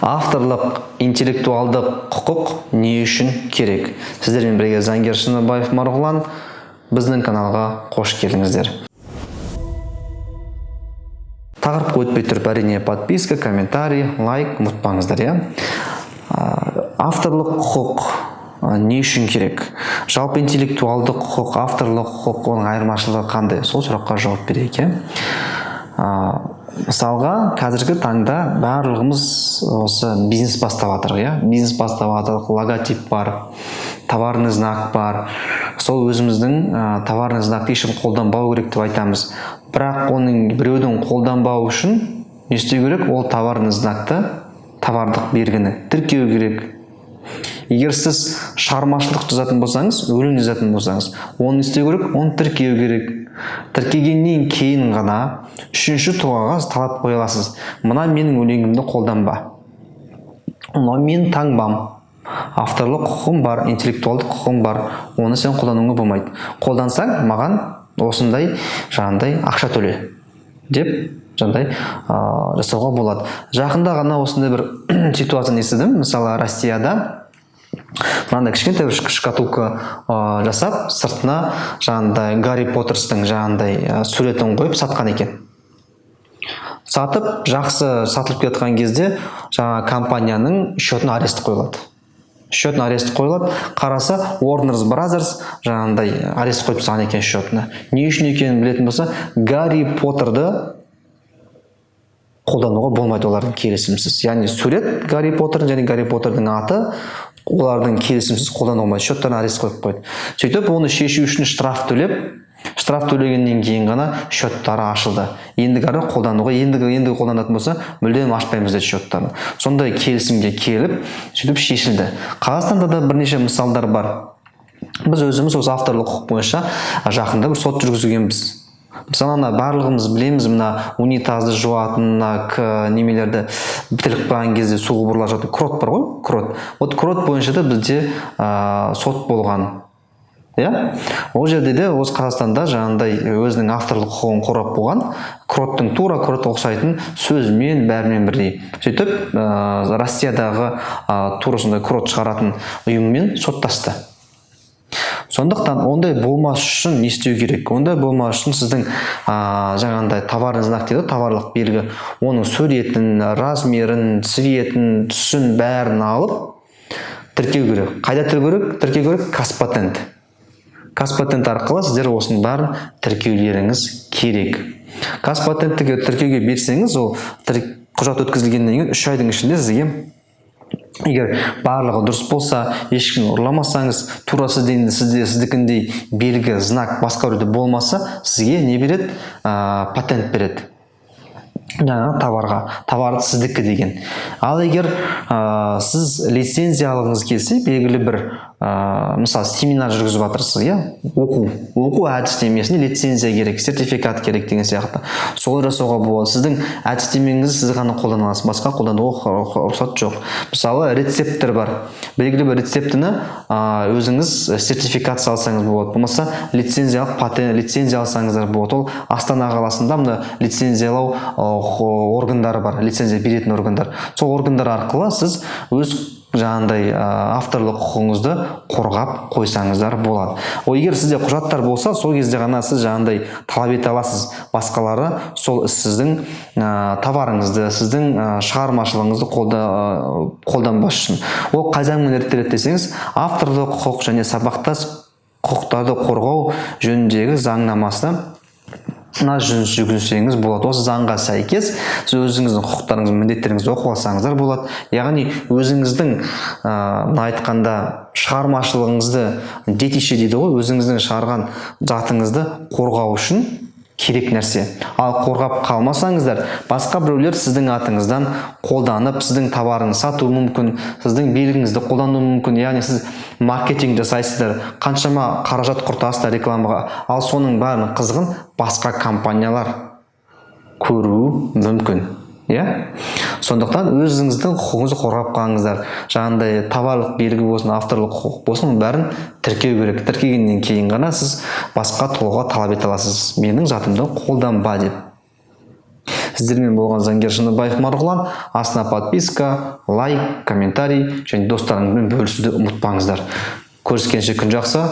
Авторлық, интеллектуалдық құқық не үшін керек? Сіздермен бірге заңгер Шыныбаев Марғұлан. Біздің каналға қош келдіңіздер. Тақырыпқа өтпей тұрып, әрине подписка, комментарий, лайк ұмытпаңыздар, иә? Авторлық құқық не үшін керек? Жалпы интеллектуалдық құқық, авторлық құқық, оның айырмашылығы қандай? Сол сұраққа жауап берейік, иә? Мысалға, қазіргі таңда барлығымыз осы бизнес бастап жатыр, иә? Бизнес бастап жатыр, логотип бар, товарный знак бар. Сол өзіміздің товарный знакты ешкім қолданбау керек деп айтамыз. Бірақ оның біреудің қолданбау үшін не істеу керек? Ол товарный знакты, товарлық белгіні тіркеу керек. Егер сіз шығармашылық жазатын болсаңыз, өлең жазатын болсаңыз, оны істеу керек, оны тіркеу керек. Тіркегеннен кейін ғана үшінші тұлғаға талап қоя аласыз. Мына менің өлеңімді қолданба. Мына менің таңбам. Авторлық құқығым бар, интеллектуалдық құқығым бар. Оны сен қолдануыңа болмайды. Қолдансаң, маған осындай жаңағыдай ақша төле деп жасауға болады. Жақында ғана осындай бір ситуацияны естідім. Мысалы, Россияда мынандай кішкентай бір шкатулка жасап, сыртына жаңағыдай Гарри Поттерстың жаңағыдай суретін қойып сатқан екен. Сатып, жақсы сатылып кеткен кезде жаңа компанияның счетына арест қойылады. Счетына арест қойылады. Қараса, Warner Brothers жаңағыдай арест қойып тастаған екен счетына. Не үшін екенін білетін болса, Гарри Поттерді қолдануға болмайды олардың келісімсіз. Яғни сурет Гарри Поттердің және Гарри Поттердің аты олардың келісімсіз қолдануға болмайды. Счеттарына арест қойып қойды. Сөйтіп, оны шешу үшін штраф төлегеннен кейін ғана счеттары ашылды. Ендігәрі қолдануға, енді қолданатын болса, мүлдем ашпаймыз деді счеттарын. Сондай келісімге келіп, сөйтіп шешілді. Қазақстанда да бірнеше мысалдар бар. Біз өзіміз осы авторлық құқық бойынша жақында бір сот жүргізгенбіз. Мысалы, барлығымыз білеміз, мына унитазды жуатын, немелерді бітіріп қойған кезде су құбырлар жатыр. Крот бар ғой, крот. Вот крот бойынша да бізде сот болған. Иә? Ол жерде де осы Қазақстанда жаңағыдай өзінің авторлық құқығын қорғап болған, кроттың тура кротқа ұқсайтын сөзімен, бәрімен бірдей. Сөйтіп, Россиядағы тура сондай крот шығаратын ұйыммен соттасты. Сондықтан ондай болмас үшін не істеу керек? Ондай болмас үшін сіздің жаңағындай товарный знак дейді, товарлық белгі, оның суретін, размерін, цветін, түсін бәрін алып тіркеу керек. Қайда тіркеу керек? Казпатент. Казпатент арқылы сіздер осының бәрін тіркеулеріңіз керек. Казпатентті тіркеуге берсеңіз, ол құжат өткізілгеннен кейін 3 айдың ішінде сізге, егер барлығы дұрыс болса, ешкім ұрламасаңыз, тура сіздікіндей белгі, знак басқа біреуде болмаса, сізге не береді? Патент береді. Жаңа товарды сіздікі деген. Ал егер сіз лицензия алғыңыз келсе, белгілі бір мысалы семинар жүргізіп жатырсыз, иә? Оқу әдістемесіне лицензия керек, сертификат керек деген сияқты. Солай жасауға болады. Сіздің әдістемеңізді сіз ғана қолдана аласыз, басқа қолдануға рұқсат жоқ. Мысалы, рецептер бар. Белгілі бір рецептіні өзіңіз сертификат алсаңыз болады. Болмаса лицензия алсаңыздар болады. Ол Астана қаласында мына лицензиялау органдары бар, лицензия беретін органдар. Сол органдар арқылы сіз өз жаңағыдай авторлық құқығыңызды қорғап қойсаңыздар болады. Егер сізде құжаттар болса, сол кезде ғана сіз жаңағыдай талап ете аласыз. Басқалары сол сіздің товарыңызды, сіздің шығармашылығыңызды қолданбас үшін. Ол қай заңмен реттеледі десеңіз, авторлық құқық және сабақтас құқықтарды қорғау жөніндегі заңнамасы жүргізсеңіз болады. Осы заңға сәйкес сіз өзіңіздің құқықтарыңыз, міндеттеріңізді оқып алсаңыздар болады. Яғни өзіңіздің айтқанда шығармашылығыңызды, детище дейді ғой, өзіңіздің шығарған затыңызды қорғау үшін керек нәрсе. Ал қорғап қалмасаңыздар, басқа біреулер сіздің атыңыздан қолданып, сіздің товарыңызды сатуы мүмкін, сіздің белгіңізді қолдануы мүмкін. Яғни сіз маркетинг жасайсыздар, қаншама қаражат құртасыздар рекламаға, ал соның бәрінің қызығын басқа компаниялар көруі мүмкін. Сондықтан өзіңіздің құқығыңызды қорғап қалыңыздар. Жаңағыдай товарлық белгі болсын, авторлық құқық болсын, бәрін тіркеу керек. Тіркегеннен кейін ғана сіз басқа тұлғаға талап ете аласыз. Менің затымды қолданба деп. сіздермен болған заңгер Шыныбаев Марғұлан. Астына подписка, лайк, комментарий және достарыңызбен бөлісуді ұмытпаңыздар. Көріскенше күн жақсы,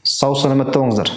сау саламатта болыңыздар.